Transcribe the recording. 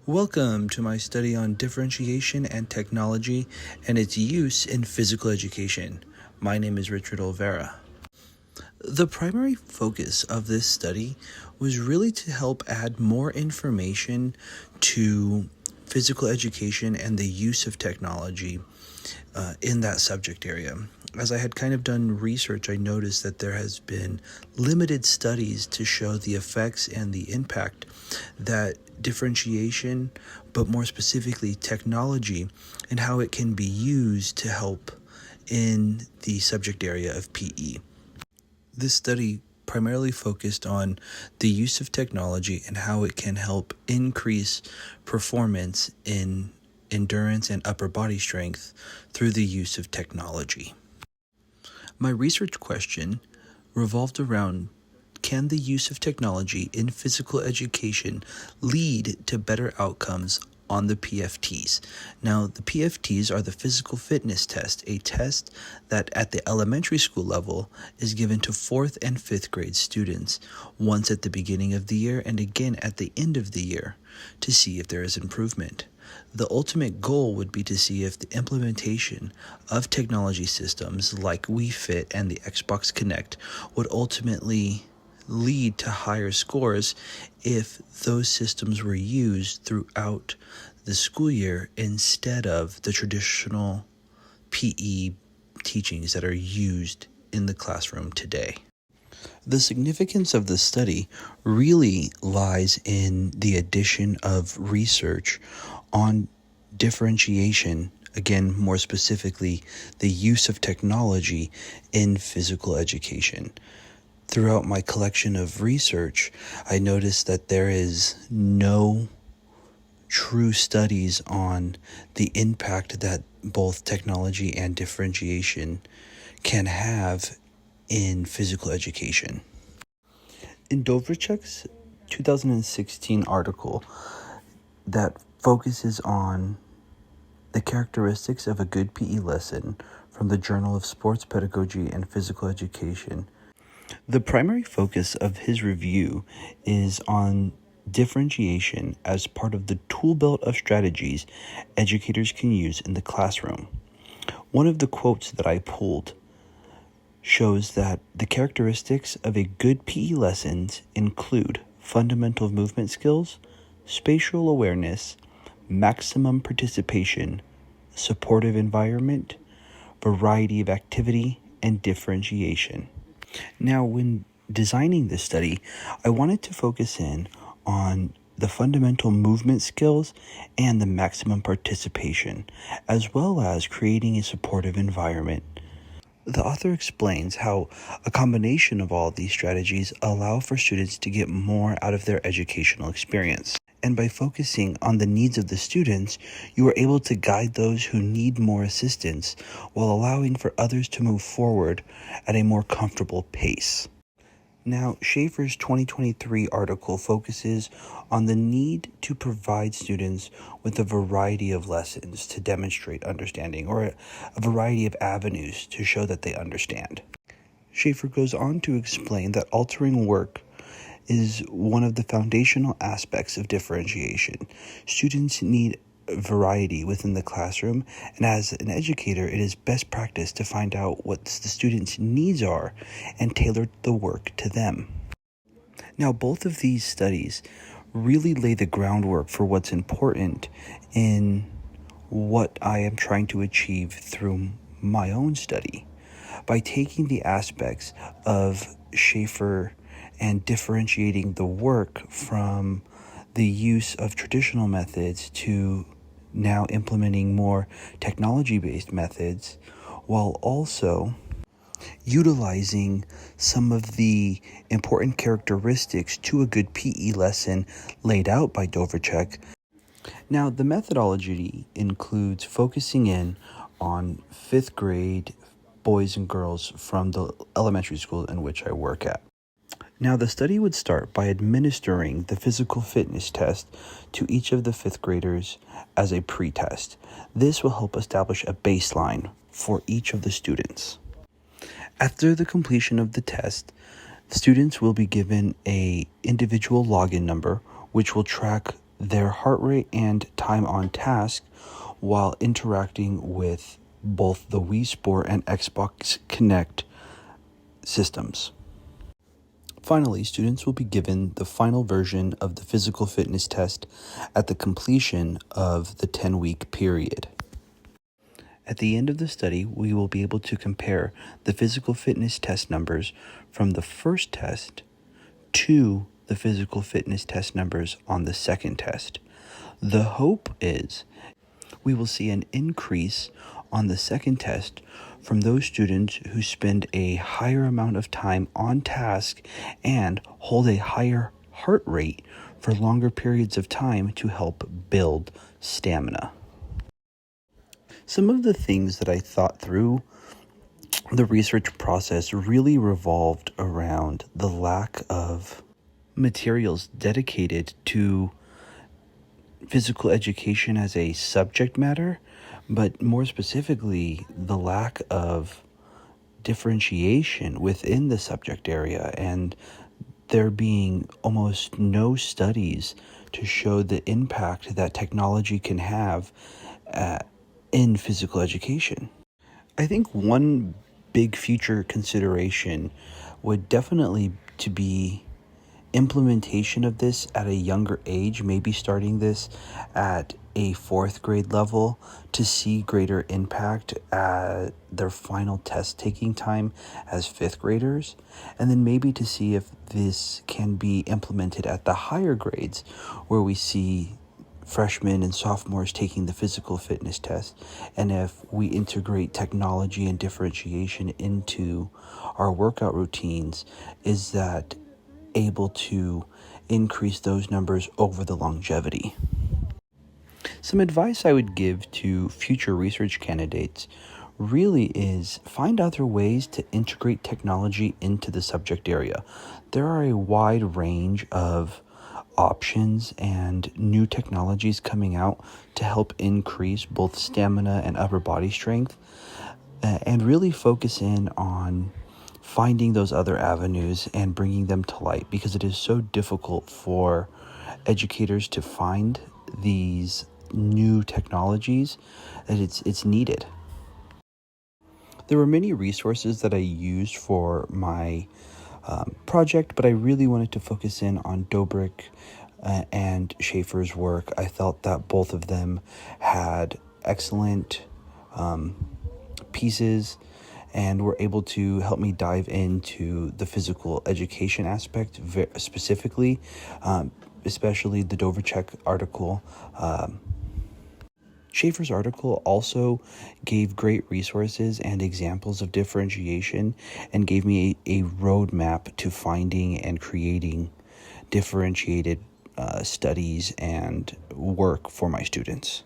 Welcome to my study on differentiation and technology and its use in physical education. My name is Richard Olvera. The primary focus of this study was really to help add more information to physical education and the use of technology in that subject area. As I had kind of done research, I noticed that there has been limited studies to show the effects and the impact that differentiation, but more specifically technology, and how it can be used to help in the subject area of PE. This study primarily focused on the use of technology and how it can help increase performance in endurance and upper body strength through the use of technology. My research question revolved around: can the use of technology in physical education lead to better outcomes on the PFTs? Now, the PFTs are the physical fitness test, a test that at the elementary school level is given to 4th and 5th grade students, once at the beginning of the year and again at the end of the year, to see if there is improvement. The ultimate goal would be to see if the implementation of technology systems like Wii Fit and the Xbox Kinect would ultimately lead to higher scores if those systems were used throughout the school year instead of the traditional PE teachings that are used in the classroom today. The significance of the study really lies in the addition of research on differentiation, again, more specifically, the use of technology in physical education. Throughout my collection of research, I noticed that there is no true studies on the impact that both technology and differentiation can have in physical education. In Dovrachek's 2016 article that focuses on the characteristics of a good PE lesson from the Journal of Sports Pedagogy and Physical Education, the primary focus of his review is on differentiation as part of the tool belt of strategies educators can use in the classroom. One of the quotes that I pulled shows that the characteristics of a good PE lesson include fundamental movement skills, spatial awareness, maximum participation, supportive environment, variety of activity, and differentiation. Now, when designing this study, I wanted to focus in on the fundamental movement skills and the maximum participation, as well as creating a supportive environment. The author explains how a combination of all of these strategies allow for students to get more out of their educational experience. And by focusing on the needs of the students, you are able to guide those who need more assistance while allowing for others to move forward at a more comfortable pace. Now, Schaefer's 2023 article focuses on the need to provide students with a variety of lessons to demonstrate understanding, or a variety of avenues to show that they understand. Schaefer goes on to explain that altering work is one of the foundational aspects of differentiation. Students need variety within the classroom, and as an educator, it is best practice to find out what the students' needs are and tailor the work to them. Now, both of these studies really lay the groundwork for what's important in what I am trying to achieve through my own study. By taking the aspects of Schaefer and differentiating the work from the use of traditional methods to now implementing more technology-based methods, while also utilizing some of the important characteristics to a good PE lesson laid out by Dovrachek. Now, the methodology includes focusing in on 5th grade boys and girls from the elementary school in which I work at. Now, the study would start by administering the physical fitness test to each of the 5th graders as a pre-test. This will help establish a baseline for each of the students. After the completion of the test, students will be given an individual login number, which will track their heart rate and time on task while interacting with both the Wii Sport and Xbox Kinect systems. Finally, students will be given the final version of the physical fitness test at the completion of the 10-week period. At the end of the study, we will be able to compare the physical fitness test numbers from the first test to the physical fitness test numbers on the second test. The hope is we will see an increase on the second test from those students who spend a higher amount of time on task and hold a higher heart rate for longer periods of time to help build stamina. Some of the things that I thought through the research process really revolved around the lack of materials dedicated to physical education as a subject matter, but more specifically, the lack of differentiation within the subject area, and there being almost no studies to show the impact that technology can have in physical education. I think one big future consideration would definitely to be implementation of this at a younger age, maybe starting this at a fourth grade level to see greater impact at their final test taking time as fifth graders, and then maybe to see if this can be implemented at the higher grades where we see freshmen and sophomores taking the physical fitness test, and if we integrate technology and differentiation into our workout routines, is that able to increase those numbers over the longevity. Some advice I would give to future research candidates really is find other ways to integrate technology into the subject area. There are a wide range of options and new technologies coming out to help increase both stamina and upper body strength, and really focus in on finding those other avenues and bringing them to light, because it is so difficult for educators to find these new technologies that it's needed. There were many resources that I used for my project, but I really wanted to focus in on Dobrik and Schaefer's work. I felt that both of them had excellent pieces and were able to help me dive into the physical education aspect specifically, especially the Dovacek article. Schaefer's article also gave great resources and examples of differentiation and gave me a roadmap to finding and creating differentiated studies and work for my students.